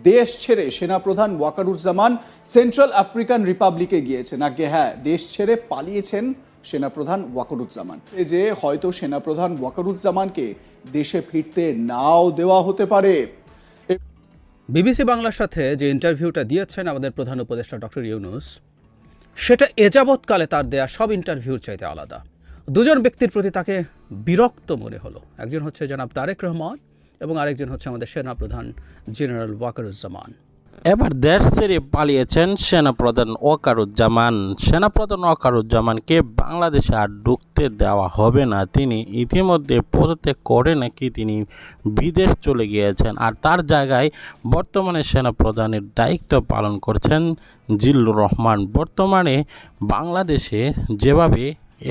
দেশ ছেড়ে সেনাপ্রধান ওয়াকারুজ্জামান সেন্ট্রাল আফ্রিকান রিপাবলিকে গিয়েছেন। আগে হ্যাঁ, দেশ ছেড়ে পালিয়েছেন সেনাপ্রধান ওয়াকারুজ্জামান। এই যে হয়তো সেনাপ্রধান ওয়াকারুজ্জামানকে দেশে ফিরতে নাও দেওয়া হতে পারে। বিবিসি বাংলার সাথে যে ইন্টারভিউটা দিয়েছেন আমাদের প্রধান উপদেষ্টা ডক্টর ইউনূস, সেটা এযাবৎকালে তার দেয়া সব ইন্টারভিউর চাইতে আলাদা। দুজন ব্যক্তির প্রতি তাকে বিরক্ত মনে হলো। একজন হচ্ছে জনাব তারেক রহমান এবং আরেকজন হচ্ছে আমাদের সেনাপ্রধান জেনারেল ওয়াকারুজ্জামান। এবার দেশ ছেড়ে পালিয়েছেন সেনাপ্রধান ওয়াকারুজ্জামান। সেনাপ্রধান ওয়াকারুজ্জামানকে বাংলাদেশে আর ঢুকতে দেওয়া হবে না। তিনি ইতিমধ্যে পদত্যাগ করে নাকি তিনি বিদেশ চলে গিয়েছেন, আর তার জায়গায় বর্তমানে সেনাপ্রধানের দায়িত্ব পালন করছেন জিল্লুর রহমান। বর্তমানে বাংলাদেশে যেভাবে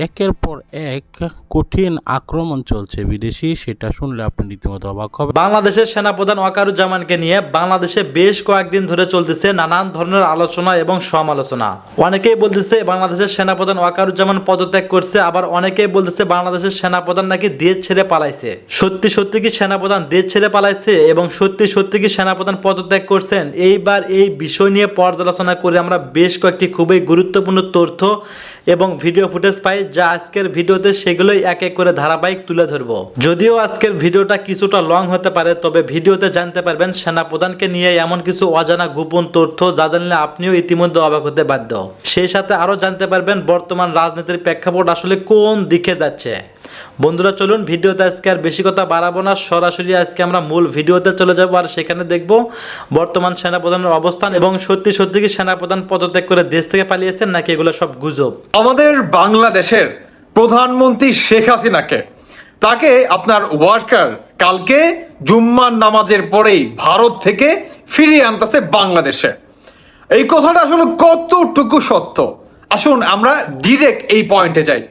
একের পর এক কঠিন আক্রমণ চলছে বিদেশি, সেটা শুনলে আপনি রীতিমতো অবাক হবেন। বাংলাদেশের সেনাপ্রধান ওয়াকারুজ্জামানকে নিয়ে বাংলাদেশে বেশ কয়েকদিন ধরে চলতেছে নানান ধরনের আলোচনা এবং সমালোচনা। অনেকেই বলতেছে বাংলাদেশের সেনাপ্রধান ওয়াকারুজ্জামান পদত্যাগ করছে, আবার অনেকেই বলতেছে বাংলাদেশের সেনাপ্রধান নাকি দেশ ছেড়ে পালাইছে। সত্যি সত্যি কি সেনাপ্রধান দেশ ছেড়ে পালাইছে এবং সত্যি সত্যি কি সেনাপ্রধান পদত্যাগ করছেন? এইবার এই বিষয় নিয়ে পর্যালোচনা করে আমরা বেশ কয়েকটি খুবই গুরুত্বপূর্ণ তথ্য এবং ভিডিও ফুটেজ পাই, যা আজকের ভিডিওতে সেগুলোই এক এক করে ধারাবাহিক তুলে ধরবো। যদিও আজকের ভিডিওটা কিছুটা লং হতে পারে, তবে ভিডিওতে জানতে পারবেন সেনাপ্রধানকে নিয়ে এমন কিছু অজানা গোপন তথ্য যা জানলে আপনিও ইতিমধ্যে অবাক হতে বাধ্য। সেই সাথে আরো জানতে পারবেন বর্তমান রাজনীতির প্রেক্ষাপট আসলে কোন দিকে যাচ্ছে। বন্ধুরা চলুন ভিডিওতে আজকে আর বেশি কথা বাড়াবো না, সরাসরি আজকে আমরা মূল ভিডিওতে চলে যাবো আর সেখানে দেখব বর্তমান সেনাপ্রধানের অবস্থান এবং সত্যি সত্যি কি সেনাপ্রধান পদত্যাগ করে দেশ থেকে পালিয়েছেন নাকি এগুলো সব গুজব। আমাদের বাংলাদেশের প্রধানমন্ত্রী শেখ হাসিনাকে তাকে আপনার ওয়ার্কার কালকে জুম্মার নামাজের পরেই ভারত থেকে ফিরিয়ে আনতেছে বাংলাদেশে। এই কথাটা আসলে কতটুকু সত্য, আসুন আমরা ডিরেক্ট এই পয়েন্টে যাই।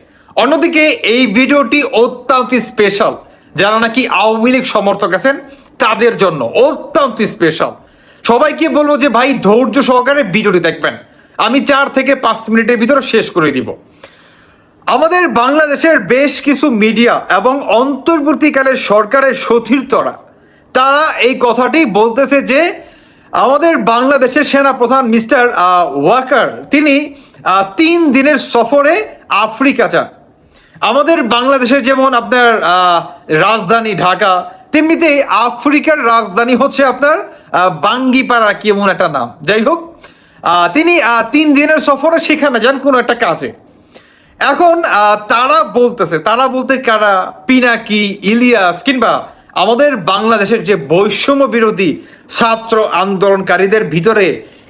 অন্যদিকে এই ভিডিওটি অত্যন্ত স্পেশাল, যারা নাকি আওয়ামী লীগ সমর্থক আছেন তাদের জন্য অত্যন্ত স্পেশাল। সবাইকে বলবো যে ভাই ধৈর্য সহকারে ভিডিওটি দেখবেন, আমি 4 থেকে 5 মিনিটের ভিতরে শেষ করে দিব। আমাদের বাংলাদেশের বেশ কিছু মিডিয়া এবং অন্তর্বর্তীকালের সরকারের সতীর্থরা তারা এই কথাটি বলতেছে যে আমাদের বাংলাদেশের সেনাপ্রধান মিস্টার ওয়াকার তিনি 3 দিনের সফরে আফ্রিকা যান। আমাদের বাংলাদেশের যেমন আপনার রাজধানী ঢাকা, তেমনিতে আফ্রিকার রাজধানী হচ্ছে আপনার বাঙ্গিপাড়া কি এমন একটা নাম। যাই হোক, তিনি 3 দিনের সফরে সেখানে যান কোনো একটা কাজে। এখন তারা বলতে কারা, পিনাকি, ইলিয়াস কিংবা আমাদের বাংলাদেশের যে বৈষম্য বিরোধী ছাত্র আন্দোলনকারীদের ভিতরে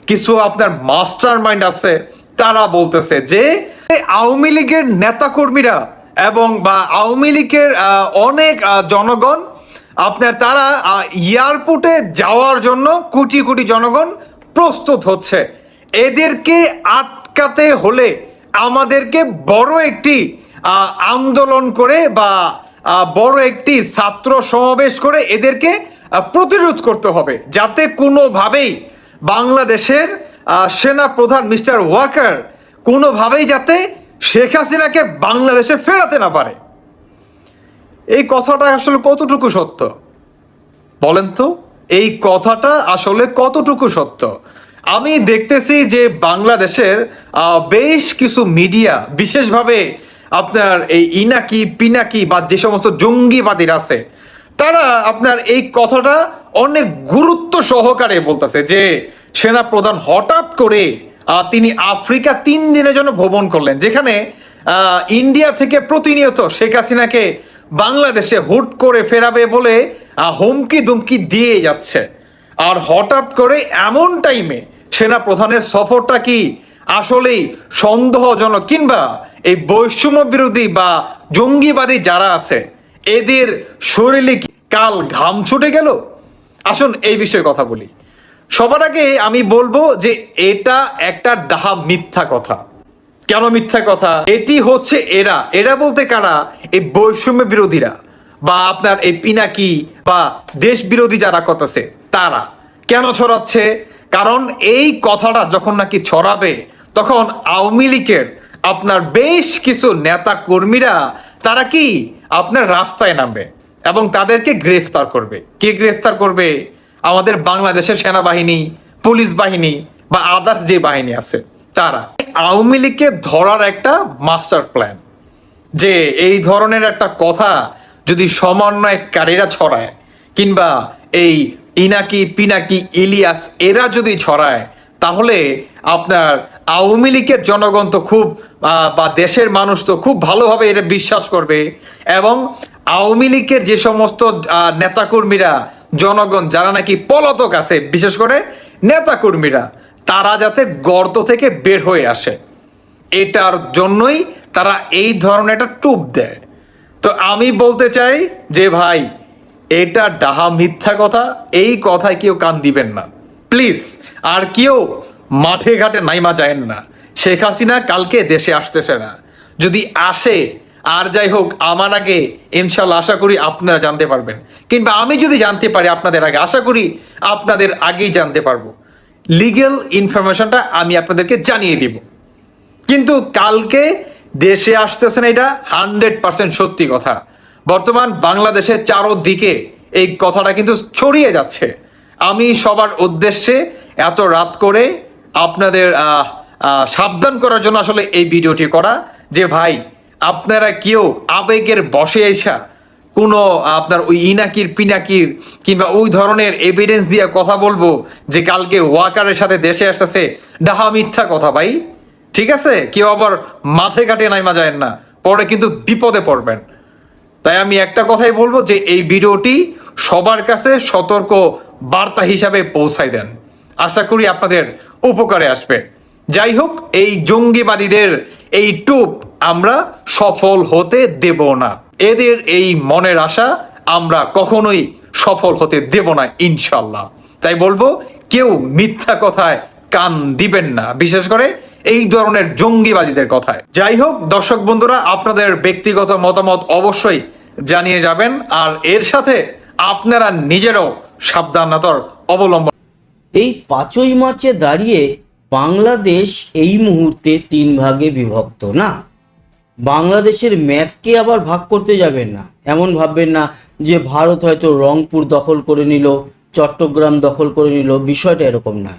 কিছু আপনার মাস্টার মাইন্ড আছে, তারা বলতেছে যে আওয়ামী লীগের নেতাকর্মীরা এবং বা আওয়ামী লীগের অনেক জনগণ আপনার তারা এয়ারপোর্টে যাওয়ার জন্য কোটি কোটি জনগণ প্রস্তুত হচ্ছে। এদেরকে আটকাতে হলে আমাদেরকে বড় একটি আন্দোলন করে বা বড় একটি ছাত্র সমাবেশ করে এদেরকে প্রতিরোধ করতে হবে, যাতে কোনোভাবেই বাংলাদেশের সেনা প্রধান মিস্টার ওয়াকার কোনোভাবেই যাতে শেখ হাসিনাকে বাংলাদেশে ফেরাতে না পারে। এই কথাটা আসলে কতটুকু সত্য বলেন তো? এই কথাটা আসলে কতটুকু সত্য? আমি দেখতেছি যে বাংলাদেশের বেশ কিছু মিডিয়া, বিশেষভাবে আপনার এই ইনাকি পিনাকি বা যে সমস্ত জঙ্গিবাদীর আছে, তারা আপনার এই কথাটা অনেক গুরুত্ব সহকারে বলতেছে যে সেনাপ্রধান হঠাৎ করে তিনি আফ্রিকা 3 দিনের জন্য ভ্রমণ করলেন, যেখানে ইন্ডিয়া থেকে প্রতিনিয়ত শেখ হাসিনাকে বাংলাদেশে হুট করে ফেরাবে বলে হুমকি দুমকি দিয়ে যাচ্ছে। আর হঠাৎ করে এমন টাইমে সেনাপ্রধানের সফরটা কি আসলেই সন্দেহজনক, কিংবা এই বৈষম্য বিরোধী বা জঙ্গিবাদী যারা আছে এদের শরীরে কাল ঘাম ছুটে গেল? আসুন এই বিষয়ে কথা বলি। সবার আগে আমি বলবো যে এটা একটা ডাহা মিথ্যা কথা। কেন মিথ্যা কথা? এটি হচ্ছে এরা বলতে কারা? এই বৈষম্য বিরোধীরা বা আপনার এই পিনাকি বা দেশ বিরোধী যারা কথাছে তারা। কেন ছড়াচ্ছে? কারণ এই কথাটা যখন নাকি ছড়াবে তখন আওয়ামী লীগের আপনার বেশ কিছু নেতা কর্মীরা তারা কি আপনার রাস্তায় নামবে এবং তাদেরকে গ্রেফতার করবে। কে গ্রেফতার করবে? আমাদের বাংলাদেশের সেনাবাহিনী, পুলিশ বাহিনী বা আদার্স যে বাহিনী আছে তারা আওয়ামী লীগকে ধরার একটা মাস্টার প্ল্যান, যে এই ধরনের একটা কথা যদি সমন্বয়কারীরা ছড়ায় কিংবা এই ইনাকি পিনাকি ইলিয়াস এরা যদি ছড়ায়, তাহলে আপনার আওয়ামী লীগের জনগণ তো খুব বা দেশের মানুষ তো খুব ভালোভাবে এটা বিশ্বাস করবে, এবং আওয়ামী লীগের যে সমস্ত নেতাকর্মীরা, জনগণ যারা নাকি পলাতক আছে, বিশেষ করে নেতাকর্মীরা, তারা যাতে গর্ত থেকে বের হয়ে আসে, এটার জন্যই তারা এই ধরনের একটা টুপ দেয়। তো আমি বলতে চাই যে ভাই, এটা ডাহা মিথ্যা কথা, এই কথায় কেউ কান দিবেন না প্লিজ। আর কেউ মাঠে ঘাটে নাইমা যায়েন না। শেখ হাসিনা কালকে দেশে আসতেছে না, যদি আসে আর যাই হোক, আমার আগে ইনশাল্লাহ আশা করি আপনারা জানতে পারবেন, কিংবা আমি যদি জানতে পারি আপনাদের আগে, আশা করি আপনাদের আগেই জানতে পারবো। লিগ্যাল ইনফরমেশনটা আমি আপনাদেরকে জানিয়ে দিব। কিন্তু কালকে দেশে আসতেছেন, এটা 100% সত্যি কথা। বর্তমান বাংলাদেশের চারদিকে এই কথাটা কিন্তু ছড়িয়ে যাচ্ছে। আমি সবার উদ্দেশ্যে এত রাত করে আপনাদের সাবধান করার জন্য আসলে এই ভিডিওটি করা, যে ভাই আপনারা কেউ আবেগের বশে এসা কোনো আপনার ওই ইনাকির পিনাকির কিংবা ওই ধরনের এভিডেন্স দিয়ে কথা বলবো যে কালকে ওয়াকারের সাথে দেশে আসতেছে, ডাহা মিথ্যা কথা ভাই। ঠিক আছে, কেউ আবার মাঠে ঘাটে নাইমা যায় না, পরে কিন্তু বিপদে পড়বেন। তাই আমি একটা কথাই বলবো যে এই ভিডিওটি সবার কাছে সতর্ক বার্তা হিসাবে পৌঁছাই দেন, আশা করি আপনাদের উপকারে আসবে। যাই হোক, এই জঙ্গিবাদীদের এই টুপ আমরা সফল হতে দেব না, এদের এই মনের আশা আমরা কখনোই সফল হতে দেব না ইনশাল্লাহ। তাই বলবো, কেউ মিথ্যা কথায় কান দিবেন না, বিশেষ করে এই ধরনের জঙ্গিবাদীদের কথায়। যাই হোক দর্শক বন্ধুরা, আপনাদের ব্যক্তিগত মতামত অবশ্যই জানিয়ে যাবেন, আর এর সাথে আপনারা নিজেরও সাবধানতার অবলম্বন। এই 5ই মার্চে দাঁড়িয়ে বাংলাদেশ এই মুহূর্তে 3 ভাগে বিভক্ত না। বাংলাদেশের ম্যাপকে আবার ভাগ করতে যাবেন না, এমন ভাববেন না যে ভারত হয়তো রংপুর দখল করে নিল, চট্টগ্রাম দখল করে নিল। বিষয়টা এরকম না।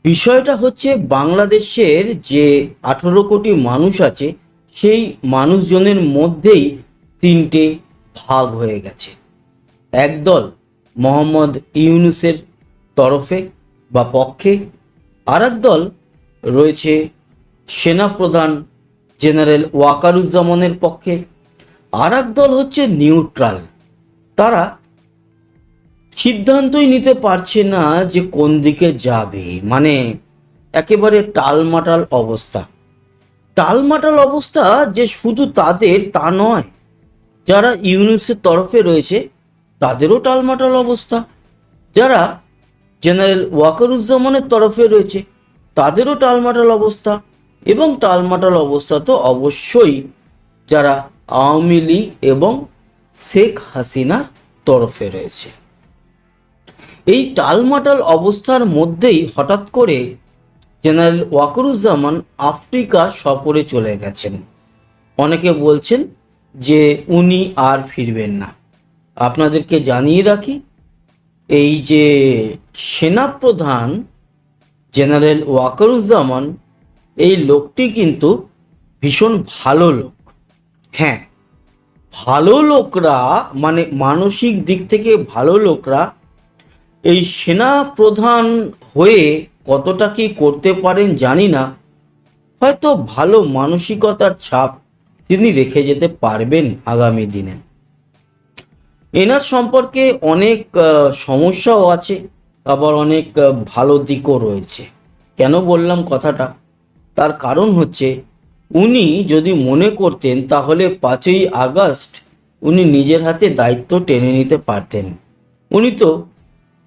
বিষয়টা হচ্ছে বাংলাদেশের যে 18 কোটি মানুষ আছে, সেই মানুষজনের মধ্যেই 3টে ভাগ হয়ে গেছে। একদল মোহাম্মদ ইউনূসের তরফে বা পক্ষে, আর একদল রয়েছে সেনাপ্রধান জেনারেল ওয়াকারুজ্জামানের পক্ষে, আর একদল হচ্ছে নিউট্রাল। তারা সিদ্ধান্তই নিতে পারছে না যে কোন দিকে যাবে, মানে একেবারে টালমাটাল অবস্থা। টালমাটাল অবস্থা যে শুধু তাদের তা নয়, যারা ইউনূসের তরফে রয়েছে তাদেরও টালমাটাল অবস্থা, যারা জেনারেল ওয়াকারুজ্জামানের তরফে রয়েছে তাদেরও টালমাটাল অবস্থা, এবং টালমাটাল অবস্থা তো অবশ্যই যারা আওয়ামী লীগ এবং শেখ হাসিনার তরফে রয়েছে। এই টালমাটাল অবস্থার মধ্যেই হঠাৎ করে জেনারেল ওয়াকারুজ্জামান আফ্রিকা সফরে চলে গেছেন। অনেকে বলছেন যে উনি আর ফিরবেন না। আপনাদেরকে জানিয়ে রাখি, এই যে সেনাপ্রধান জেনারেল ওয়াকারুজ্জামান, এই লোকটি কিন্তু ভীষণ ভালো লোক। হ্যাঁ, ভালো লোকরা, মানে মানসিক দিক থেকে ভালো লোকরা এই সেনাপ্রধান হয়ে কতটা কি করতে পারেন জানি না, হয়তো ভালো মানসিকতার ছাপ তিনি রেখে যেতে পারবেন আগামী দিনে। এনার সম্পর্কে অনেক সমস্যাও আছে, আবার অনেক ভালো দিকও রয়েছে। কেন বললাম কথাটা? তার কারণ হচ্ছে, উনি যদি মনে করতেন তাহলে 5ই আগস্ট উনি নিজের হাতে দায়িত্ব টেনে নিতে পারতেন। উনি তো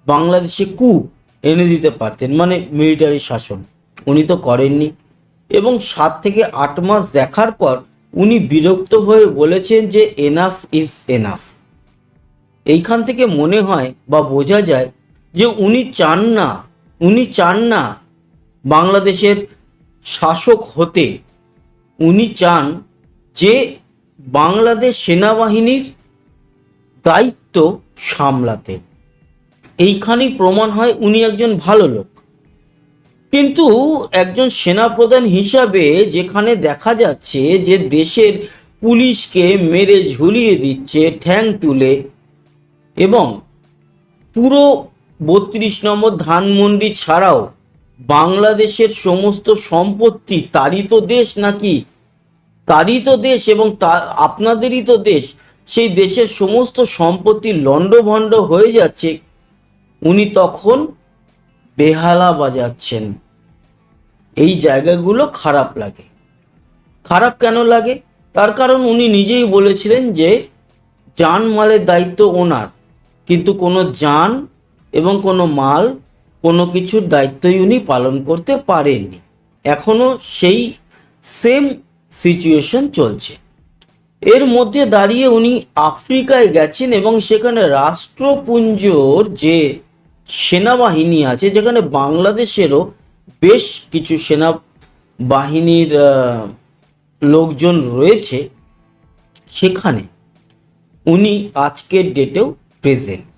বাংলাদেশে coup এনে দিতে পারতেন, মানে মিলিটারি শাসন। উনি তো করেননি, এবং 7 থেকে 8 মাস দেখার পর উনি বিরক্ত হয়ে বলেছেন যে এনাফ ইজ এনাফ। এইখান থেকে মনে হয় বা বোঝা যায় যে উনি চান না বাংলাদেশের শাসক হতে। উনি চান যে বাংলাদেশ সেনাবাহিনীর দায়িত্ব সামলাতে। এইখানেই প্রমাণ হয় উনি একজন ভালো লোক। কিন্তু একজন সেনাপ্রধান হিসাবে যেখানে দেখা যাচ্ছে যে দেশের পুলিশকে মেরে ঝুলিয়ে দিচ্ছে ঠ্যাং তুলে, এবং পুরো 32 নম্বর ধানমন্ডি ছাড়াও বাংলাদেশের সমস্ত সম্পত্তি তারই তো দেশ নাকি, তারই তো দেশ এবং আপনাদেরই তো দেশ, সেই দেশের সমস্ত সম্পত্তি লণ্ডভণ্ড হয়ে যাচ্ছে, উনি তখন বেহালা বাজাচ্ছেন। এই জায়গাগুলো খারাপ লাগে। খারাপ কেন লাগে? তার কারণ উনি নিজেই বলেছিলেন যে জানমালের দায়িত্ব ওনার, কিন্তু কোনো জান এবং কোনো মাল কোনো কিছুর দায়িত্বই উনি পালন করতে পারেননি। এখনো সেই সেম সিচুয়েশন চলছে। এর মধ্যে দাঁড়িয়ে উনি আফ্রিকায় গেছেন এবং সেখানে রাষ্ট্রপুঞ্জর যে সেনাবাহিনী আছে, যেখানে বাংলাদেশেরও বেশ কিছু সেনাবাহিনীর লোকজন রয়েছে, সেখানে উনি আজকের ডেটেও প্রেজেন্ট।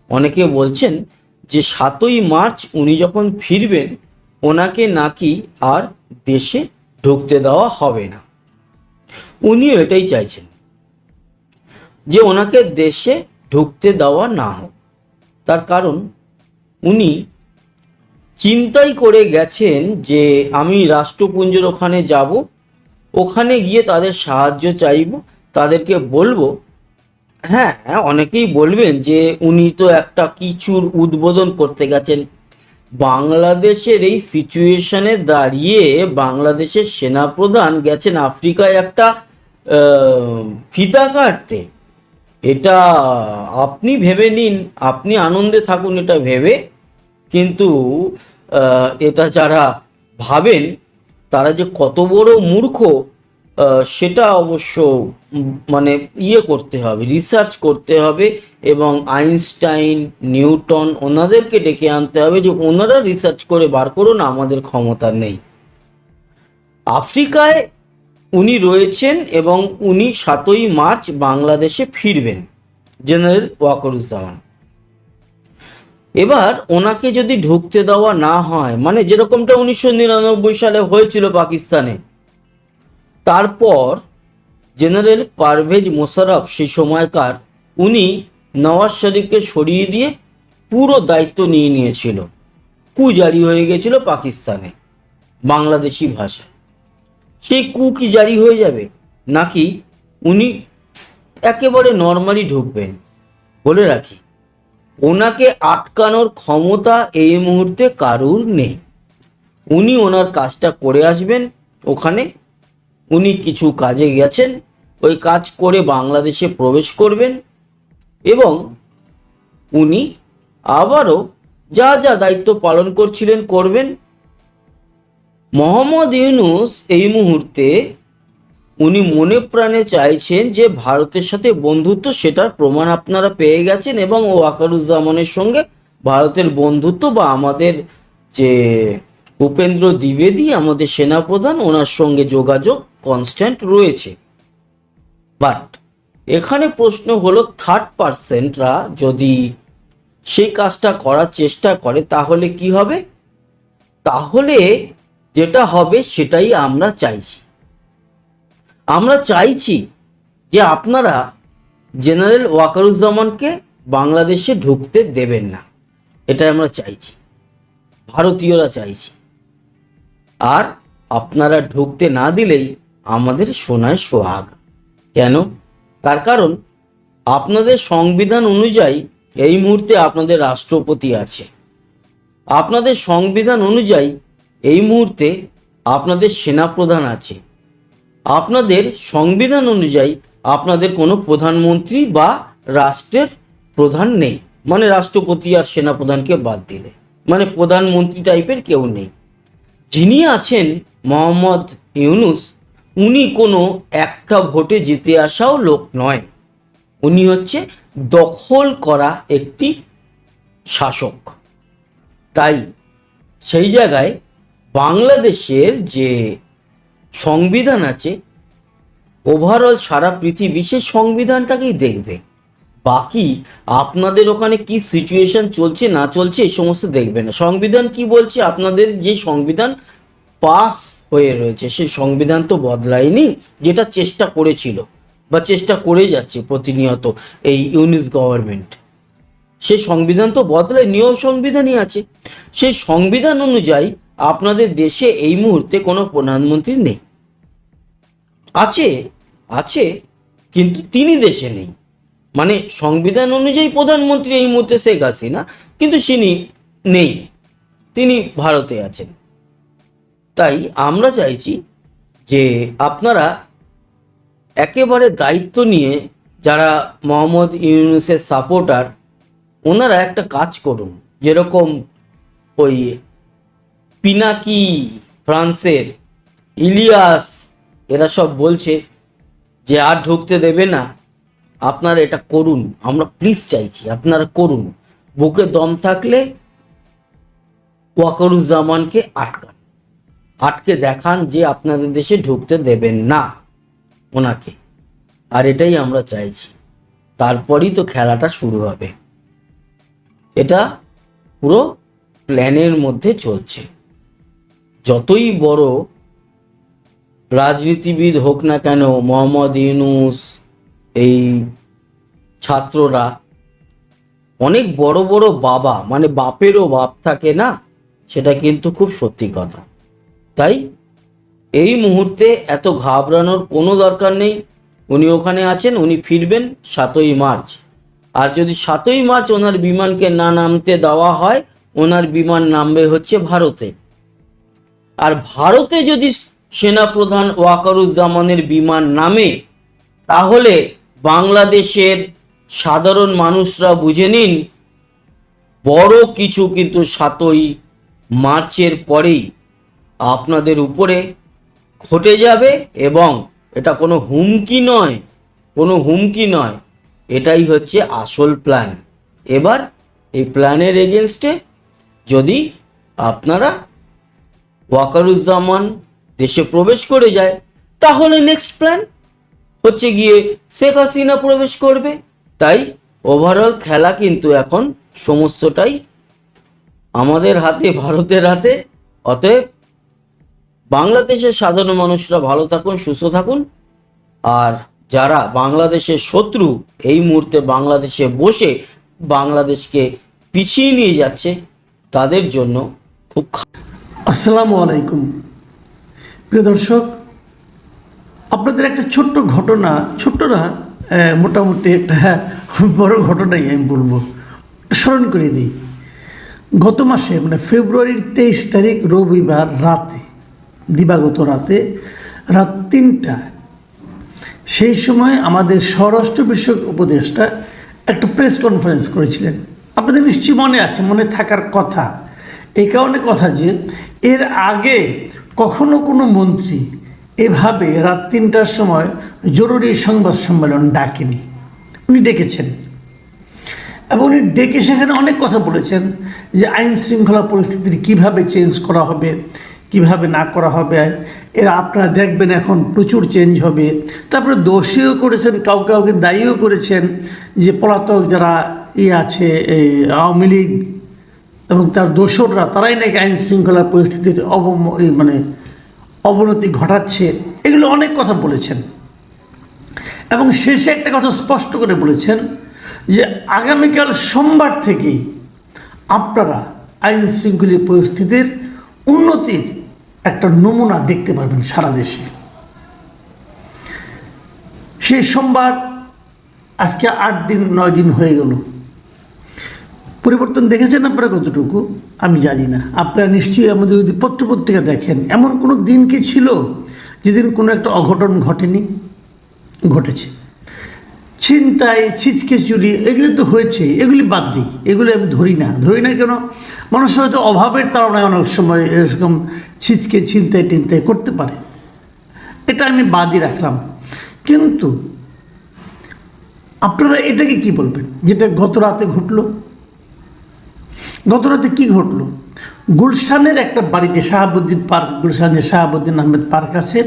অনেকে বলছেন যে 7ই মার্চ উনি যখন ফিরবেন ওনাকে নাকি আর দেশে ঢুকতে দেওয়া হবে না। উনিও এটাই চাইছেন যে ওনাকে দেশে ঢুকতে দেওয়া না হোক। তার কারণ উনি চিন্তাই করে গেছেন যে আমি রাষ্ট্রপুঞ্জের ওখানে যাব, ওখানে গিয়ে তাদের সাহায্য চাইব, তাদেরকে বলবো। হ্যাঁ, অনেকেই বলবেন যে উনি তো একটা কিছুর উদ্বোধন করতে গেছেন। বাংলাদেশের এই সিচুয়েশনে দাঁড়িয়ে বাংলাদেশের সেনাপ্রধান গেছেন আফ্রিকায় একটা ফিতা কাটতে। এটা আপনি ভেবে নিন, আপনি আনন্দে থাকুন এটা ভেবে, কিন্তু এটা যারা ভাবেন তারা যে কত বড় মূর্খ সেটা অবশ্য মানে করতে হবে, রিসার্চ করতে হবে, এবং আইনস্টাইন, নিউটন ওনাদেরকে ডেকে আনতে হবে যে ওনারা রিসার্চ করে বার করুন, আমাদের ক্ষমতা নেই। আফ্রিকায় উনি রয়েছেন এবং উনি 7ই মার্চ বাংলাদেশে ফিরবেন, জেনারেল ওয়াকারুজ্জামান। এবার ওনাকে যদি ঢুকতে দেওয়া না হয়, মানে যেরকমটা 1999 সালে হয়েছিল পাকিস্তানে, তারপর জেনারেল পারভেজ মোশাররফ সেই সময়কার উনি নওয়াজ শরীফকে সরিয়ে দিয়ে পুরো দায়িত্ব নিয়ে নিয়েছিল। কু জারি হয়ে গেছিল পাকিস্তানে বাংলাদেশি ভাষায়। সেই কু কি জারি হয়ে যাবে, নাকি উনি একেবারে নর্মালি ঢুকবেন? বলে রাখি, ওনাকে আটকানোর ক্ষমতা এই মুহূর্তে কারুর নেই। উনি ওনার কাজটা করে আসবেন। ওখানে উনি কিছু কাজে গেছেন, ওই কাজ করে বাংলাদেশে প্রবেশ করবেন এবং উনি আবারও যা যা দায়িত্ব পালন করছিলেন করবেন। মোহাম্মদ ইউনূস এই মুহূর্তে উনি মনে প্রাণে চাইছেন যে ভারতের সাথে বন্ধুত্ব, সেটার প্রমাণ আপনারা পেয়ে গেছেন, এবং ওয়াকারুজ্জামানের সঙ্গে ভারতের বন্ধুত্ব, বা আমাদের যে উপেন্দ্র দ্বিবেদী আমাদের সেনাপ্রধান, ওনার সঙ্গে যোগাযোগ কনস্ট্যান্ট রয়েছে। বাট এখানে প্রশ্ন হলো, থার্ড পার্সেন্টরা যদি সেই কাজটা করার চেষ্টা করে তাহলে কি হবে? তাহলে যেটা হবে সেটাই আমরা চাইছি। আমরা চাইছি যে আপনারা জেনারেল ওয়াকারুজ্জামানকে বাংলাদেশে ঢুকতে দেবেন না, এটাই আমরা চাইছি, ভারতীয়রা চাইছি। আর আপনারা ঢুকতে না দিলেই আমাদের সোনায় সোহাগ। কেন? তার কারণ আপনাদের সংবিধান অনুযায়ী এই মুহূর্তে আপনাদের রাষ্ট্রপতি আছে, আপনাদের সংবিধান অনুযায়ী এই মুহূর্তে আপনাদের সেনাপ্রধান আছে, আপনাদের সংবিধান অনুযায়ী আপনাদের কোনো প্রধানমন্ত্রী বা রাষ্ট্রের প্রধান নেই, মানে রাষ্ট্রপতি আর সেনাপ্রধানকে বাদ দিলে, মানে প্রধানমন্ত্রী টাইপের কেউ নেই। যিনি আছেন মোহাম্মদ ইউনূস, উনি কোনো একটা ভোটে জিতে আসাও লোক নয়, উনি হচ্ছে দখল করা একটি শাসক। তাই সেই জায়গায় বাংলাদেশের যে সংবিধান আছে, ওভারঅল সারা পৃথিবী সেই সংবিধানটাকেই দেখবে। বাকি আপনাদের ওখানে কি সিচুয়েশন চলছে না চলছে এই সমস্ত দেখবে না। সংবিধান কি বলছে, আপনাদের যে সংবিধান পাস হয়ে রয়েছে সেই সংবিধান তো বদলায়নি, যেটা চেষ্টা করেছিল বা চেষ্টা করে যাচ্ছে প্রতিনিয়ত এই ইউনিস গভর্নমেন্ট, সেই সংবিধান তো বদলায়, নিয়ম সংবিধানই আছে। সেই সংবিধান অনুযায়ী আপনাদের দেশে এই মুহূর্তে কোনো প্রধানমন্ত্রী নেই, আছে আছে কিন্তু তিনি দেশে নেই। মানে সংবিধান অনুযায়ী প্রধানমন্ত্রী এই মুহূর্তে শেখ হাসিনা, কিন্তু তিনি নেই, তিনি ভারতে আছেন। তাই আমরা চাইছি যে আপনারা একেবারে দায়িত্ব নিয়ে, যারা মোহাম্মদ ইউনূসের সাপোর্টার, ওনারা একটা কাজ করুন। যেরকম ওই পিনাকি, ফ্রান্সের ইলিয়াস, এরা সব বলছে যে আর ঢুকতে দেবে না, আপনারা এটা করুন। আমরা প্লিজ চাইছি আপনারা করুন। বুকে দম থাকলে ওয়াকারুজ্জামানকে আটকে দেখান যে আপনাদের দেশে ঢুকতে দেবেন না ওনাকে। আর এটাই আমরা চাইছি, তারপরই তো খেলাটা শুরু হবে। এটা পুরো প্ল্যানের মধ্যে চলছে। যতই বড় রাজনীতিবিদ হোক না কেন, মোহাম্মদ ইউনূস, এই ছাত্ররা, অনেক বড় বড় বাবা, মানে বাপেরও বাপ থাকে না, সেটা কিন্তু খুব সত্যি কথা। তাই এই মুহূর্তে এত ঘাবড়ানোর কোনো দরকার নেই। উনি ওখানে আছেন, উনি ফিরবেন 7ই মার্চ। আর যদি 7ই মার্চ ওনার বিমানকে না নামতে দেওয়া হয়, ওনার বিমান নামবে হচ্ছে ভারতে। আর ভারতে যদি সেনাপ্রধান ওয়াকারুজ্জামানের বিমান নামে, তাহলে বাংলাদেশের সাধারণ মানুষরা বুঝে নিন বড় কিছু কিন্তু 7ই মার্চের পরেই আপনাদের উপরে ঘটে যাবে। এবং এটা কোনো হুমকি নয়, কোনো হুমকি নয়, এটাই হচ্ছে আসল প্ল্যান। এবার এই প্ল্যানের এগেনস্টে যদি আপনারা ওয়াকারুজ্জামান দেশে প্রবেশ করে যায়, তাহলে নেক্সট প্ল্যান হচ্ছে গিয়ে শেখ হাসিনা প্রবেশ করবে। তাই ওভারঅল খেলা কিন্তু এখন সমস্তটাই আমাদের হাতে, ভারতের হাতে। অতএব বাংলাদেশের সাধারণ মানুষরা ভালো থাকুন, সুস্থ থাকুন। আর যারা বাংলাদেশের শত্রু, এই মুহূর্তে বাংলাদেশে বসে বাংলাদেশকে পিছিয়ে নিয়ে যাচ্ছে, তাদের জন্য খুব আসসালামু আলাইকুম প্রিয় দর্শক, আপনাদের একটা ছোট্ট ঘটনা, ছোট্ট না, মোটামুটি একটা বড় ঘটনাই আমি বলবো, স্মরণ করে দিই। গত মাসে মানে ফেব্রুয়ারির 23 তারিখ রবিবার রাতে, দিবাগত রাতে, রাত 3টা, সেই সময় আমাদের স্বরাষ্ট্র বিষয়ক উপদেষ্টা একটা প্রেস কনফারেন্স করেছিলেন। আপনাদের নিশ্চয়ই মনে আছে, মনে থাকার কথা। এই কারণে কথা যে এর আগে কখনো কোনো মন্ত্রী এভাবে রাত 3টার সময় জরুরি সংবাদ সম্মেলন ডাকেনি। উনি ডেকেছেন এবং উনি ডেকে সেখানে অনেক কথা বলেছেন যে আইন শৃঙ্খলা পরিস্থিতির কীভাবে চেঞ্জ করা হবে, কিভাবে না করা হবে, এর আপনারা দেখবেন এখন প্রচুর চেঞ্জ হবে। তারপরে দোষীও করেছেন, কাউকে কাউকে দায়ীও করেছেন যে পলাতক যারা আছে, এই আওয়ামী লীগ এবং তার দোসররা, তারাই নাকি আইন শৃঙ্খলার পরিস্থিতির অবনতি ঘটাচ্ছে। এগুলো অনেক কথা বলেছেন এবং শেষে একটা কথা স্পষ্ট করে বলেছেন যে আগামীকাল সোমবার থেকেই আপনারা আইন শৃঙ্খলা পরিস্থিতির উন্নতির একটা নমুনা দেখতে পারবেন সারা দেশে। সেই সোমবার আজকে 8 দিন 9 দিন হয়ে গেল। পরিবর্তন দেখেছেন আপনারা কতটুকু আমি জানি না। আপনারা নিশ্চয়ই আমাদের যদি পত্রপত্রিকা দেখেন, এমন কোনো দিন কি ছিল যেদিন কোনো একটা অঘটন ঘটেনি? ঘটেছে। ছিনতাই, ছিচকে চুরি, এগুলি তো হয়েছে, এগুলি বাদ দিই, এগুলি আমি ধরি না কেন? মানুষ হয়তো অভাবের তাড়নায় অনেক সময় এরকম ছিচকে ছিনতাই টিনতাই করতে পারে, এটা আমি বাদই রাখলাম। কিন্তু আপনারা এটাকে কি বলবেন যেটা গত রাতে ঘটলো? গত রাতে কী ঘটলো? গুলশানের একটা বাড়িতে, শাহাবুদ্দিন পার্ক, গুলশানের শাহাবুদ্দিন আহমেদ পার্ক আছে,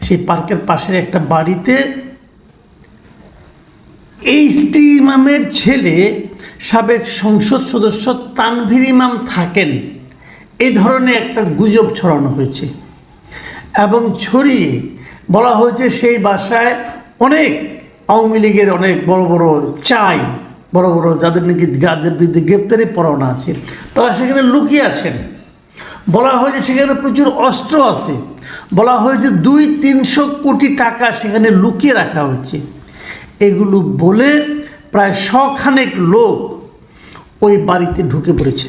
সেই পার্কের পাশের একটা বাড়িতে এইচটি ইমামের ছেলে সাবেক সংসদ সদস্য তানভীর ইমাম থাকেন, এই ধরনের একটা গুজব ছড়ানো হয়েছে এবং ছড়িয়ে বলা হয়েছে সেই বাসায় অনেক আওয়ামী লীগের অনেক বড় বড় বড় বড় যাদের নাকি যাদের বিরুদ্ধে গ্রেপ্তারি পরোয়ানা আছে তারা সেখানে লুকিয়ে আছেন। বলা হয়েছে সেখানে প্রচুর অস্ত্র আছে, বলা হয়েছে 200-300 কোটি টাকা সেখানে লুকিয়ে রাখা হয়েছে। এগুলো বলে প্রায় 100 লোক ওই বাড়িতে ঢুকে পড়েছে।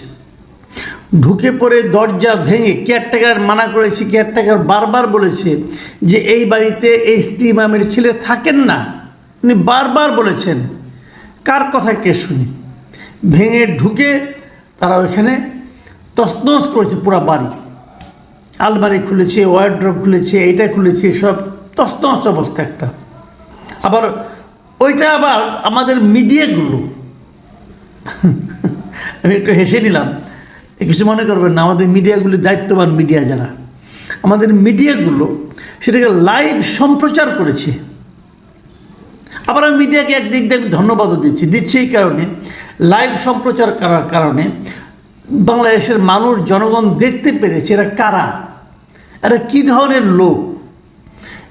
ঢুকে পড়ে দরজা ভেঙে, কেয়ারটেকার মানা করেছে, কেয়ারটেকার বারবার বলেছে যে এই বাড়িতে এইচটি ইমামের ছেলে থাকেন না, উনি বারবার বলেছেন। কার কথা কে শুনি? ভেঙে ঢুকে তারা ওইখানে তছনছ করেছে পুরো বাড়ি, আলমারি খুলেছে, ওয়ার্ড্রপ খুলেছে, এইটা খুলেছে, সব তছনছ অবস্থা একটা। আবার ওইটা আবার আমাদের মিডিয়াগুলো আমি একটু হেসে নিলাম, কিছু মনে করবেন না, আমাদের মিডিয়াগুলি দায়িত্ববান মিডিয়া যারা, আমাদের মিডিয়াগুলো সেটাকে লাইভ সম্প্রচার করেছে। আবার আমি মিডিয়াকে একদিক দিয়ে আমি ধন্যবাদও দিচ্ছি এই কারণে, লাইভ সম্প্রচার করার কারণে বাংলাদেশের মানুষ জনগণ দেখতে পেরেছে এরা কারা, এরা কী ধরনের লোক,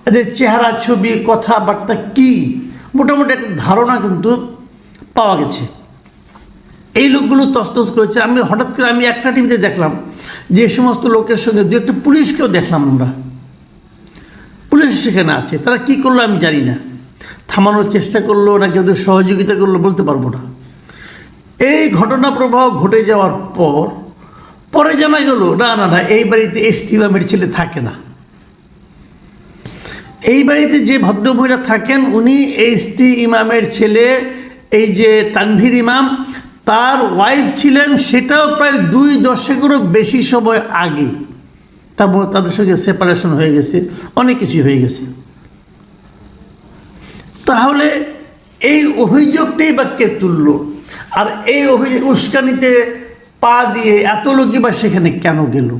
এদের চেহারা, ছবি, কথাবার্তা কী, মোটামুটি একটা ধারণা কিন্তু পাওয়া গেছে। এই লোকগুলো তছনছ করেছে। আমি হঠাৎ করে আমি একটা টিভিতে দেখলাম যে সমস্ত লোকের সঙ্গে দু একটা পুলিশকেও দেখলাম, আমরা পুলিশ সেখানে আছে, তারা কি করলো আমি জানি না, থামানোর চেষ্টা করলো নাকি ওদের সহযোগিতা করলো বলতে পারবো না। এই ঘটনা প্রবাহ ঘটে যাওয়ার পরে জানা গেল না এই বাড়িতে এইচটি ইমামের ছেলে থাকে না। এই বাড়িতে যে ভদ্রমহিলা থাকেন উনি এইচটি ইমামের ছেলে, এই যে তানভীর ইমাম, তার ওয়াইফ ছিলেন, সেটাও প্রায় 2 দশকেরও বেশি সময় আগে। তারপর তাদের সঙ্গে সেপারেশন হয়ে গেছে, অনেক কিছু হয়ে গেছে। তাহলে এই অভিযোগটাই বা কে তুলল? আর এই অভিযোগ উস্কানিতে পা দিয়ে এত লোকই বা সেখানে কেন গেল?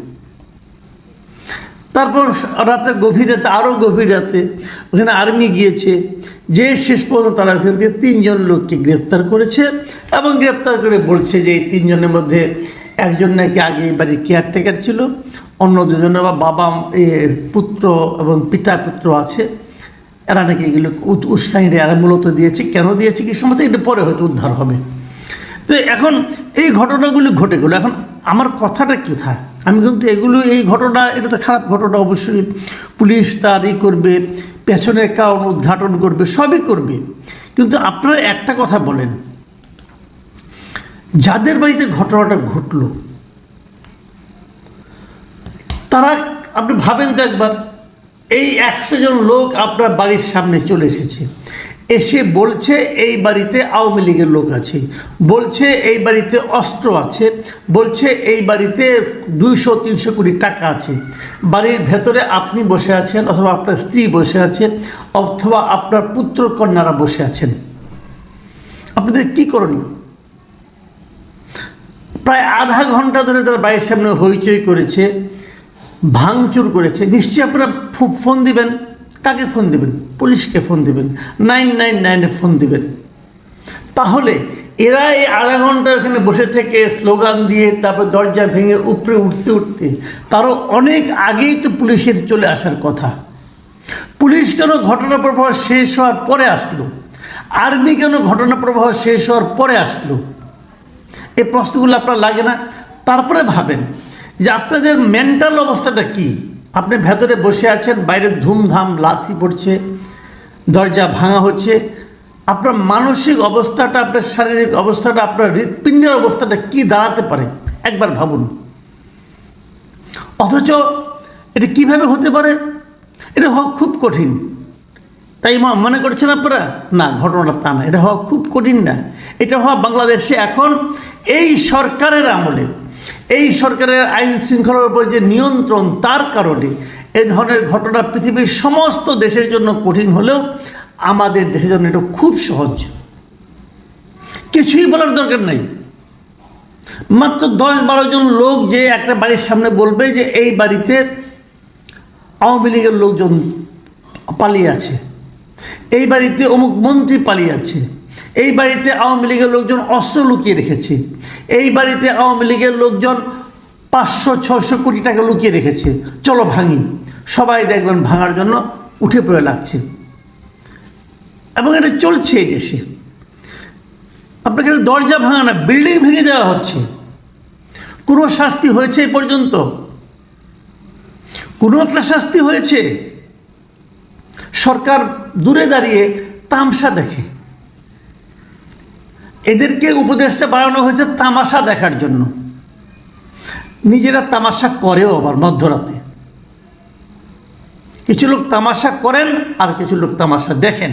তারপর রাতে গভীর রাতে, আরও গভীর রাতে ওখানে আর্মি গিয়েছে, যে শেষ পর্যন্ত তারা ওখান থেকে 3 জন লোককে গ্রেপ্তার করেছে এবং গ্রেপ্তার করে বলছে যে এই 3 জনের মধ্যে একজন নাকি আগে এই বাড়ির কেয়ারটেকার ছিল, অন্য 2 জন আবার বাবা, পুত্র এবং পিতা পুত্র আছে, এরা নাকি এগুলো উস্কানিটা এরা মূলত দিয়েছে। কেন দিয়েছে কি সমস্ত এটা পরে হয়তো উদ্ধার হবে। তো এখন এই ঘটনাগুলি ঘটে গেলো। এখন আমার কথাটা কোথায়? আমি কিন্তু এই ঘটনা, এটা তো খারাপ ঘটনা, অবশ্যই পুলিশ তার করবে, পেছনের কারণ উদ্ঘাটন করবে, সবই করবে। কিন্তু আপনারা একটা কথা বলেন, যাদের বাড়িতে ঘটনাটা ঘটলো তারা, আপনি ভাবেন তো একবার, এই 100 জন লোক আপনার বাড়ির সামনে চলে এসেছে, এসে বলছে এই বাড়িতে আওয়ামী লীগের লোক আছে, বলছে এই বাড়িতে অস্ত্র আছে, বলছে এই বাড়িতে 200-300 কোটি টাকা আছে। বাড়ির ভেতরে আপনি বসে আছেন, অথবা আপনার স্ত্রী বসে আছে, অথবা আপনার পুত্র কন্যারা বসে আছেন। আপনাদের কি করণীয়? প্রায় আধা ঘন্টা ধরে তারা বাড়ির সামনে হইচই করেছে, ভাঙচুর করেছে। নিশ্চয়ই আপনারা ফোন দিবেন। কাকে ফোন দেবেন? পুলিশকে ফোন দেবেন, 999-এ ফোন দেবেন। তাহলে এরা এই আধা ঘন্টা ওখানে বসে থেকে স্লোগান দিয়ে তারপর দরজা ভেঙে উপরে উঠতে তারও অনেক আগেই তো পুলিশের চলে আসার কথা। পুলিশ কেন ঘটনা প্রবাহ শেষ হওয়ার পরে আসলো? আর্মি কেন ঘটনা প্রবাহ শেষ হওয়ার পরে আসলো? এই প্রশ্নগুলো আপনার লাগে না? তারপরে ভাবেন যে আপনাদের মেন্টাল অবস্থাটা কি। আপনি ভেতরে বসে আছেন, বাইরে ধুমধাম লাথি পড়ছে, দরজা ভাঙা হচ্ছে, আপনার মানসিক অবস্থাটা, আপনার শারীরিক অবস্থাটা, আপনার হৃৎপিণ্ডের অবস্থাটা কি দাঁড়াতে পারে একবার ভাবুন। অথচ এটা কিভাবে হতে পারে? এটা হওয়া খুব কঠিন, তাই মনে করছেন আপনারা? না, ঘটনাটা তা না, এটা হওয়া খুব কঠিন না। এটা হওয়া বাংলাদেশে এখন এই সরকারের আমলে, এই সরকারের আইন শৃঙ্খলার উপর যে নিয়ন্ত্রণ, তার কারণে এই ধরনের ঘটনা পৃথিবীর সমস্ত দেশের জন্য কঠিন হলেও আমাদের দেশের জন্য এটা খুব সহজ। কিছুই বলার দরকার নেই। মাত্র 10-12 জন লোক যে একটা বাড়ির সামনে বলবে যে এই বাড়িতে আওয়ামী লীগের লোকজন পালিয়ে আছে, এই বাড়িতে অমুক মন্ত্রী পালিয়ে আছে, এই বাড়িতে আওয়ামী লীগের লোকজন অস্ত্র লুকিয়ে রেখেছে, এই বাড়িতে আওয়ামী লীগের লোকজন 500-600 কোটি টাকা লুকিয়ে রেখেছে, চলো ভাঙি। সবাই দেখবেন ভাঙার জন্য উঠে পড়ে লাগছে, এবং এটা চলছে এই দেশে। আপনাকে দরজা ভাঙা না, বিল্ডিং ভেঙে দেওয়া হচ্ছে। কোনো শাস্তি হয়েছে এই পর্যন্ত? কোনো একটা শাস্তি হয়েছে? সরকার দূরে দাঁড়িয়ে তামসা দেখে। এদেরকে উপদেশটা বাড়ানো হয়েছে তামাশা দেখার জন্য। নিজেরা তামাশা করেও আবার মধ্যরাতে। কিছু লোক তামাশা করেন আর কিছু লোক তামাশা দেখেন।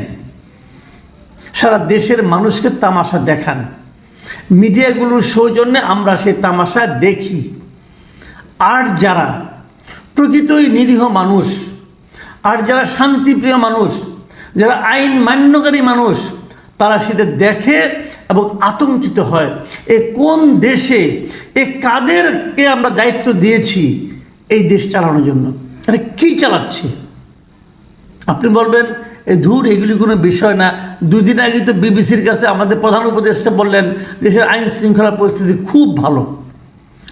সারা দেশের মানুষকে তামাশা দেখান। মিডিয়াগুলোর সৌজন্যে আমরা সেই তামাশা দেখি। আর যারা প্রকৃতই নিরীহ মানুষ, আর যারা শান্তিপ্রিয় মানুষ, যারা আইন মান্যকারী মানুষ, তারা সেটা দেখে এবং আতঙ্কিত হয়। এ কোন দেশে, এ কাদেরকে আমরা দায়িত্ব দিয়েছি এই দেশ চালানোর জন্য? আরে কী চালাচ্ছে? আপনি বলবেন ধুর, এগুলি কোনো বিষয় না। 2 দিন আগে তো বিবিসির কাছে আমাদের প্রধান উপদেষ্টা বললেন দেশের আইন শৃঙ্খলা পরিস্থিতি খুব ভালো,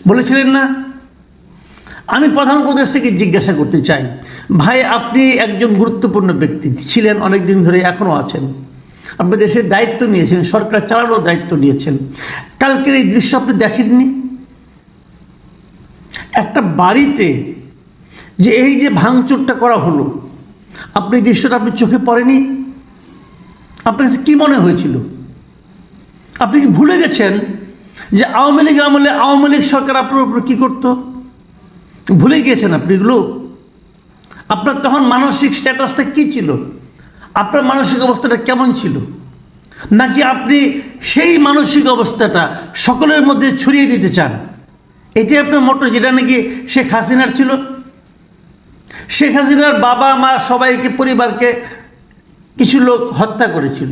বলেছিলেন না? আমি প্রধান উপদেষ্টাকে জিজ্ঞাসা করতে চাই, ভাই আপনি একজন গুরুত্বপূর্ণ ব্যক্তি ছিলেন, অনেক দিন ধরে এখনও আছেন, আপনি দেশের দায়িত্ব নিয়েছেন, সরকার চালানোর দায়িত্ব নিয়েছেন, কালকের এই দৃশ্য আপনি দেখেননি? একটা বাড়িতে যে এই যে ভাঙচুরটা করা হলো, আপনি দৃশ্যটা আপনি চোখে পড়েনি? আপনার কাছে কী মনে হয়েছিল? আপনি কি ভুলে গেছেন যে আওয়ামী লীগ আমলে আওয়ামী লীগ সরকার আপনার উপর কী করতো? ভুলে গিয়েছেন আপনি এগুলো? আপনার তখন মানসিক স্ট্যাটাসটা কী ছিল? আপনার মানসিক অবস্থাটা কেমন ছিল? নাকি আপনি সেই মানসিক অবস্থাটা সকলের মধ্যে ছড়িয়ে দিতে চান? এটাই আপনার মোটো, যেটা নাকি শেখ হাসিনার ছিল। শেখ হাসিনার বাবা মা সবাইকে, পরিবারকে কিছু লোক হত্যা করেছিল,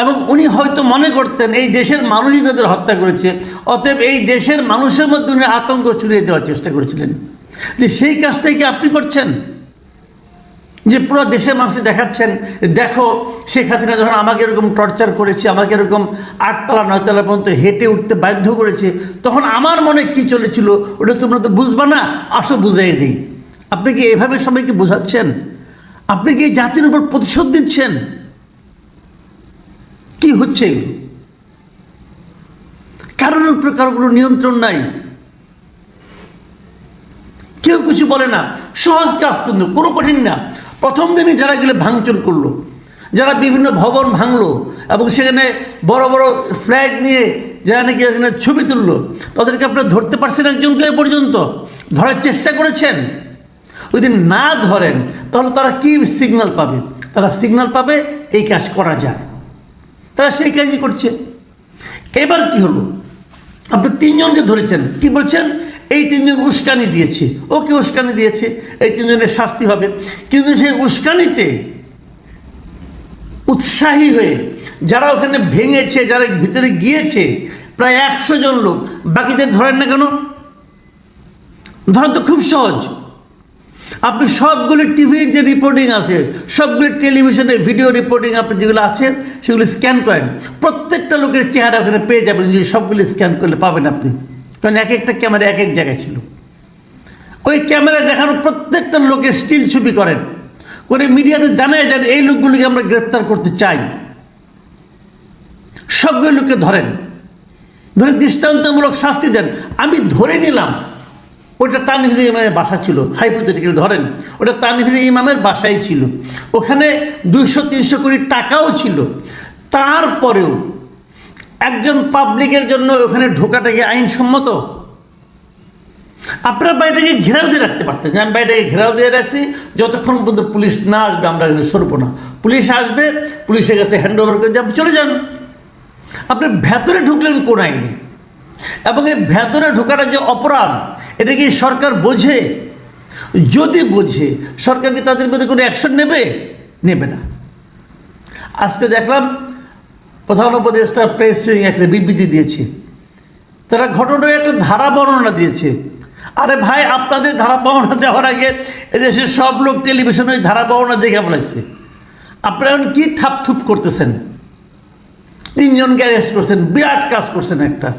এবং উনি হয়তো মনে করতেন এই দেশের মানুষই তাদের হত্যা করেছে, অতএব এই দেশের মানুষের মধ্যে উনি আতঙ্ক ছড়িয়ে দেওয়ার চেষ্টা করেছিলেন। যে সেই কাজটাই কি আপনি করছেন? যে পুরো দেশের মানুষকে দেখাচ্ছেন, দেখো শেখ হাসিনা যখন আমাকে এরকম টর্চার করেছে, আমাকে এরকম 8 তলা 9 তলা পর্যন্ত হেঁটে উঠতে বাধ্য করেছে, তখন আমার মনে কি চলেছিল ওটা তোমরা তো বুঝবা না, আসো বুঝাই দিই। আপনি কি এভাবে সবাইকে বোঝাচ্ছেন? আপনি কি এই জাতির উপর প্রতিশোধ দিচ্ছেন? কি হচ্ছে এগুলো? কারোর উপর কারো কোনো নিয়ন্ত্রণ নাই, কেউ কিছু বলে না। সহজ কাজ, কিন্তু কোনো কঠিন না। প্রথম দিনই যারা গেলে ভাঙচুর করলো, যারা বিভিন্ন ভবন ভাঙলো এবং সেখানে বড় বড় ফ্ল্যাগ নিয়ে যারা নাকি এখানে ছবি তুললো, তাদেরকে আপনারা ধরতে পারছেন? একজনকে এ পর্যন্ত ধরার চেষ্টা করেছেন? ওই দিন না ধরেন তাহলে তারা কি সিগন্যাল পাবে? তারা সিগন্যাল পাবে এই কাজ করা যায়, তারা সেই কাজই করছে। এবার কি হলো? আপনি 3 জনকে ধরেছেন, কি বলছেন? এই 3 জন উস্কানি দিয়েছে। ওকে উস্কানি দিয়েছে, এই 3 জনের শাস্তি হবে। কিন্তু সেই উস্কানিতে উৎসাহী হয়ে যারা ওখানে ভেঙেছে, যারা ভিতরে গিয়েছে, প্রায় 100 জন লোক, বাকিদের ধরেন না কেন? ধরা তো খুব সহজ। আপনি সবগুলো টিভির যে রিপোর্টিং আছে, সবগুলো টেলিভিশনে ভিডিও রিপোর্টিং আপনি যেগুলো আছে সেগুলো স্ক্যান করেন, প্রত্যেকটা লোকের চেহারা ওখানে পেয়ে যাবেন। যদি সবগুলো স্ক্যান করলে পাবেন আপনি, কারণ এক একটা ক্যামেরা এক এক জায়গায় ছিল। ওই ক্যামেরায় দেখানো প্রত্যেকটা লোকের স্টিল ছবি করেন, করে মিডিয়াতে জানায় দেন এই লোকগুলিকে আমরা গ্রেপ্তার করতে চাই। সবগুলো লোককে ধরেন, ধরে দৃষ্টান্তমূলক শাস্তি দেন। আমি ধরে নিলাম ওটা তানভীর ইমামের বাসা ছিল, হাইপোথেটিক্যাল ধরেন ওটা তানভীর ইমামের বাসাই ছিল, ওখানে 200-300 কোটি টাকাও ছিল। তারপরেও একজন পাবলিকের জন্য ওখানে ঢোকাটা কি আইনসম্মত? আপনার বাড়িটাকে ঘেরাও দিয়ে রাখতে পারতেন, যে আমি বাড়িটাকে ঘেরাও দিয়ে রাখছি, যতক্ষণ পর্যন্ত পুলিশ না আসবে আমরা কিন্তু সরবো না। পুলিশ আসবে, পুলিশের কাছে হ্যান্ড ওভার করে দিয়ে আপনি চলে যান। আপনি ভেতরে ঢুকলেন কোন আইনে? এবং এই ভেতরে ঢোকাটা যে অপরাধ, এটা কি সরকার বোঝে? যদি বোঝে, সরকার কি তাদের বিরুদ্ধে কোনো অ্যাকশন নেবে? নেবে না। আজকে দেখলাম প্রধান উপদেষ্টা প্রেস একটা বিবৃতি দিয়েছে, তারা ঘটনার একটা ধারা বর্ণনা দিয়েছে। আরে ভাই, আপনাদের ধারা বর্ণনা দেওয়ার আগে এদেশের সব লোক টেলিভিশনে ওই ধারা বর্ণনা দেখে ফেলেছে। আপনারা এখন কী থাপথুপ করতেছেন? 3জনকে অ্যারেস্ট করছেন, বিরাট কাজ করছেন একটা।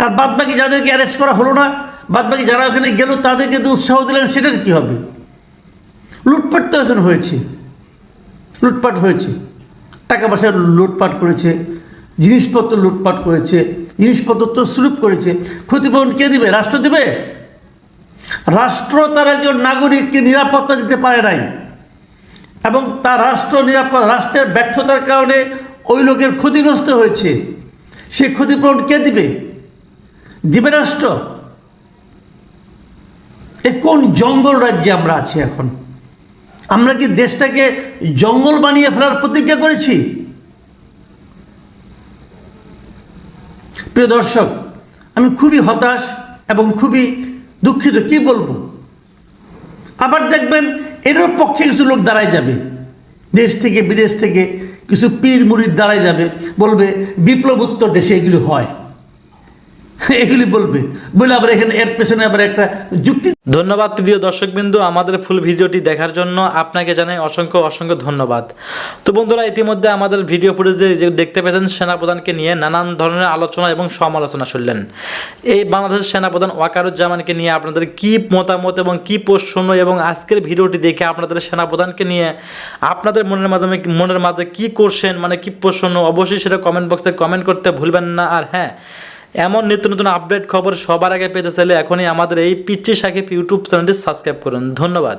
আর বাদ বাকি যাদেরকে অ্যারেস্ট করা হলো না, বাদ বাকি যারা ওখানে গেল তাদেরকে তো উৎসাহ দিলেন, সেটার কি হবে? লুটপাট তো এখন হয়েছে, লুটপাট হয়েছে, টাকা পয়সা লুটপাট করেছে, জিনিসপত্র লুটপাট করেছে, জিনিসপত্র তছরূপ করেছে। ক্ষতিপূরণ কে দিবে? রাষ্ট্র দিবে? রাষ্ট্র তার একজন নাগরিককে নিরাপত্তা দিতে পারে নাই, এবং তার রাষ্ট্রের ব্যর্থতার কারণে ওই লোকের ক্ষতিগ্রস্ত হয়েছে। সে ক্ষতিপূরণ কে দিবে? দিবে রাষ্ট্র? এ কোন জঙ্গল রাজ্যে আমরা আছি এখন? আমরা কি দেশটাকে জঙ্গল বানিয়ে ফেলার প্রতিজ্ঞা করেছি? প্রিয় দর্শক, আমি খুবই হতাশ এবং খুবই দুঃখিত। কি বলবো? আবার দেখবেন এরও পক্ষে কিছু লোক দাঁড়ায় যাবে, দেশ থেকে বিদেশ থেকে কিছু পীর মুরিদ দাঁড়ায় যাবে, বলবে বিপ্লবোত্তর দেশে এগুলি হয়, এগুলি বলবে, বলে আবার এখানে এর পেছনে আবার একটা যুক্তি। ধন্যবাদ প্রিয় দর্শকবিন্দু, আমাদের ফুল ভিডিওটি দেখার জন্য আপনাকে জানাই অসংখ্য অসংখ্য ধন্যবাদ। তো বন্ধুরা, ইতিমধ্যে আমাদের ভিডিও ফুটেজে যে দেখতে পেয়েছেন, সেনাপ্রধানকে নিয়ে নানান ধরনের আলোচনা এবং সমালোচনা শুনলেন। এই বাংলাদেশের সেনাপ্রধান ওয়াকারুজ্জামানকে নিয়ে আপনাদের কি মতামত এবং কি প্রশ্ন, এবং আজকের ভিডিওটি দেখে আপনাদের সেনাপ্রধানকে নিয়ে আপনাদের মনের মাঝে কি করছেন, মানে কি প্রশ্ন, অবশ্যই সেটা কমেন্ট বক্সে কমেন্ট করতে ভুলবেন না। আর হ্যাঁ, এমন নিত্য নতুন আপডেট খবর সবার আগে পেতে চাইলে এখনই আমাদের এই পিচ্চি সাকিব ইউটিউব চ্যানেলটি সাবস্ক্রাইব করুন। ধন্যবাদ।